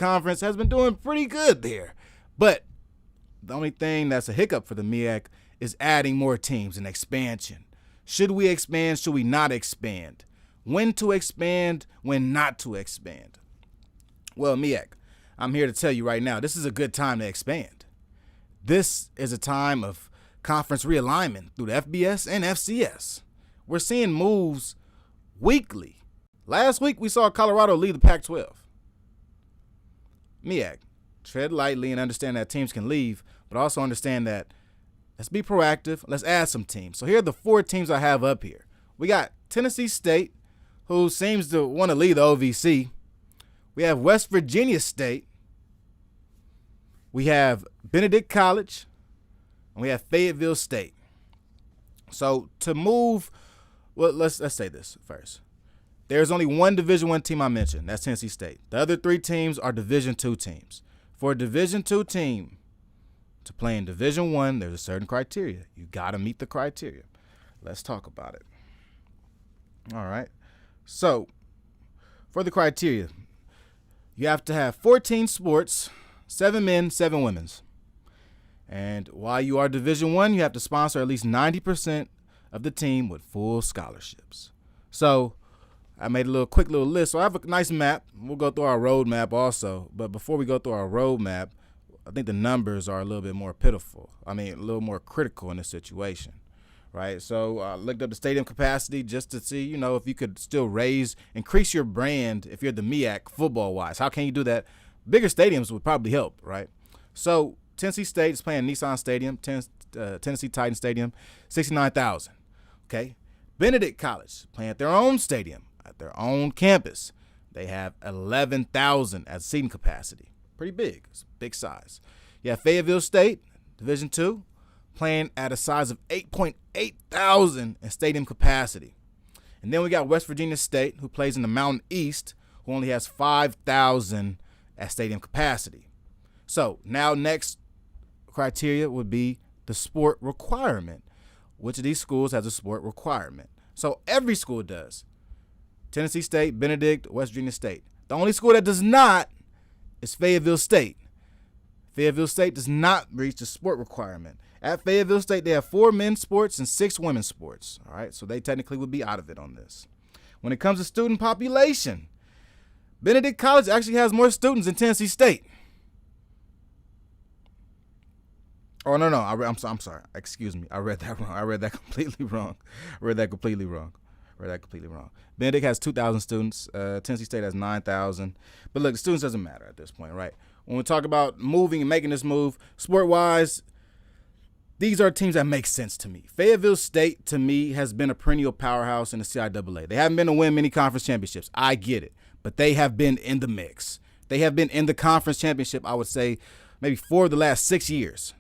Conference has been doing pretty good there. But the only thing that's a hiccup for the MEAC is adding more teams and expansion. Should we expand? Should we not expand? When to expand? When not to expand? Well, MEAC, I'm here to tell you right now, this is a good time to expand. This is a time of conference realignment through the FBS and FCS. We're seeing moves weekly. Last week, we saw Colorado lead the Pac-12. MEAC, tread lightly and understand that teams can leave, but also understand that let's be proactive. Let's add some teams. So here are the 4 teams I have up here. We got Tennessee State, who seems to want to lead the OVC. We have West Virginia State. We have Benedict College. And we have Fayetteville State. So to move, well, let's say this first. There's only one Division I team I mentioned. That's Tennessee State. The other 3 teams are Division II teams. For a Division II team to play in Division I, there's a certain criteria. You got to meet the criteria. Let's talk about it. All right. So for the criteria, you have to have 14 sports, 7 men, 7 women's. And while you are Division I, you have to sponsor at least 90% of the team with full scholarships. So I made a quick little list. So I have a nice map. We'll go through our roadmap also. But before we go through our roadmap, I think the numbers are a little bit more pitiful. I mean, a little more critical in this situation, right? So I looked up the stadium capacity just to see, if you could still increase your brand if you're the MEAC football-wise. How can you do that? Bigger stadiums would probably help, right? So Tennessee State is playing Nissan Stadium, Tennessee Titan Stadium, 69,000, okay? Benedict College playing at their own stadium, at their own campus. They have 11,000 as seating capacity. Pretty big. It's a big size. You have Fayetteville State, Division II, playing at a size of 8.8 thousand in stadium capacity. And then we got West Virginia State, who plays in the Mountain East, who only has 5,000 at stadium capacity. So now next criteria would be the sport requirement. Which of these schools has a sport requirement? So every school does. Tennessee State, Benedict, West Virginia State. The only school that does not is Fayetteville State. Fayetteville State does not reach the sport requirement. At Fayetteville State, they have 4 men's sports and 6 women's sports. All right, so they technically would be out of it on this. When it comes to student population, Benedict College actually has more students than Tennessee State. Oh, no, I'm sorry. Excuse me. I read that wrong. I read that completely wrong. Benedict has 2,000 students. Tennessee State has 9,000. But look, the students doesn't matter at this point, right? When we talk about moving and making this move, sport-wise, these are teams that make sense to me. Fayetteville State, to me, has been a perennial powerhouse in the CIAA. They haven't been to win many conference championships. I get it. But they have been in the mix. They have been in the conference championship, I would say, maybe 4 of the last 6 years.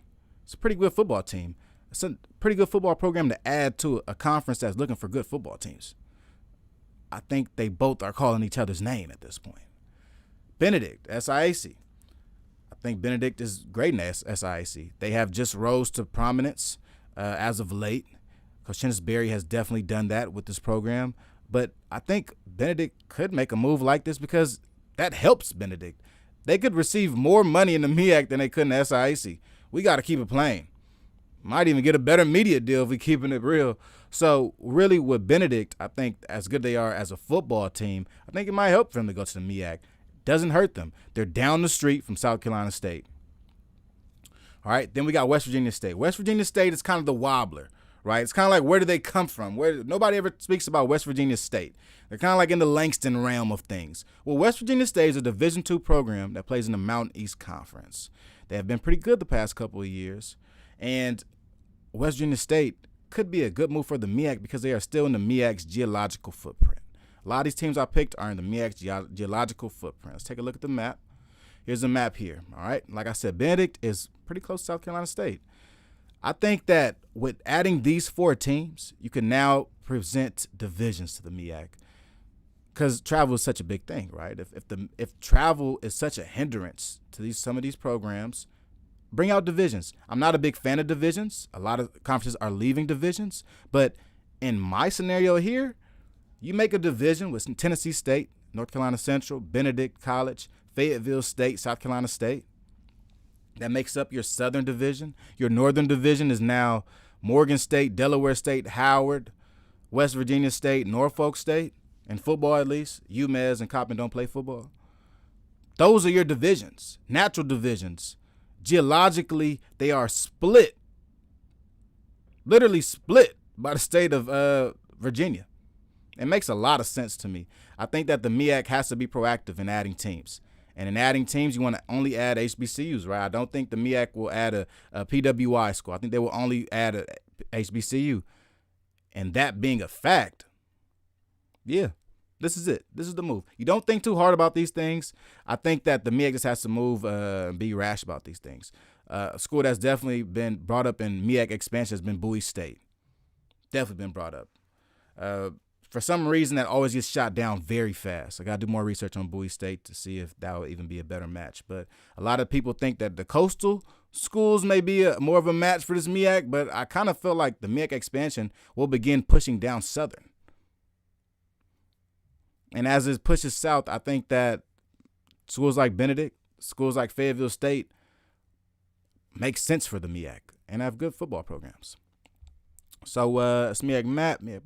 It's a pretty good football team. It's a pretty good football program to add to a conference that's looking for good football teams. I think they both are calling each other's name at this point. Benedict, SIAC. I think Benedict is great in SIAC. They have just rose to prominence as of late. Coach Chennis Berry has definitely done that with this program. But I think Benedict could make a move like this because that helps Benedict. They could receive more money in the MEAC than they could in the SIAC. We got to keep it playing. Might even get a better media deal if we keeping it real. So really with Benedict, I think as good they are as a football team, I think it might help for them to go to the MEAC. Doesn't hurt them. They're down the street from South Carolina State. All right, then we got West Virginia State. West Virginia State is kind of the wobbler, right? It's kind of like, where do they come from? Nobody ever speaks about West Virginia State. They're kind of like in the Langston realm of things. Well, West Virginia State is a Division II program that plays in the Mountain East Conference. They have been pretty good the past couple of years. And West Virginia State could be a good move for the MEAC because they are still in the MEAC's geological footprint. A lot of these teams I picked are in the MEAC's geological footprint. Let's take a look at the map. Here's the map here, all right? Like I said, Benedict is pretty close to South Carolina State. I think that with adding these 4 teams, you can now present divisions to the MEAC because travel is such a big thing, right? If travel is such a hindrance to some of these programs, bring out divisions. I'm not a big fan of divisions. A lot of conferences are leaving divisions. But in my scenario here, you make a division with Tennessee State, North Carolina Central, Benedict College, Fayetteville State, South Carolina State. That makes up your Southern Division. Your Northern Division is now Morgan State, Delaware State, Howard, West Virginia State, Norfolk State. In football, at least, UMass and Coppin don't play football. Those are your divisions, natural divisions. Geologically, they are split, literally split by the state of Virginia. It makes a lot of sense to me. I think that the MEAC has to be proactive in adding teams. And in adding teams, you want to only add HBCUs, right? I don't think the MEAC will add a PWI school. I think they will only add a HBCU. And that being a fact, yeah, this is it. This is the move. You don't think too hard about these things. I think that the MEAC just has to move and be rash about these things. A school that's definitely been brought up in MEAC expansion has been Bowie State. Definitely been brought up. For some reason, that always gets shot down very fast. I got to do more research on Bowie State to see if that would even be a better match. But a lot of people think that the coastal schools may be more of a match for this MEAC, but I kind of feel like the MEAC expansion will begin pushing down Southern. And as it pushes south, I think that schools like Benedict, schools like Fayetteville State make sense for the MEAC and have good football programs. So it's MEAC Matt, MEAC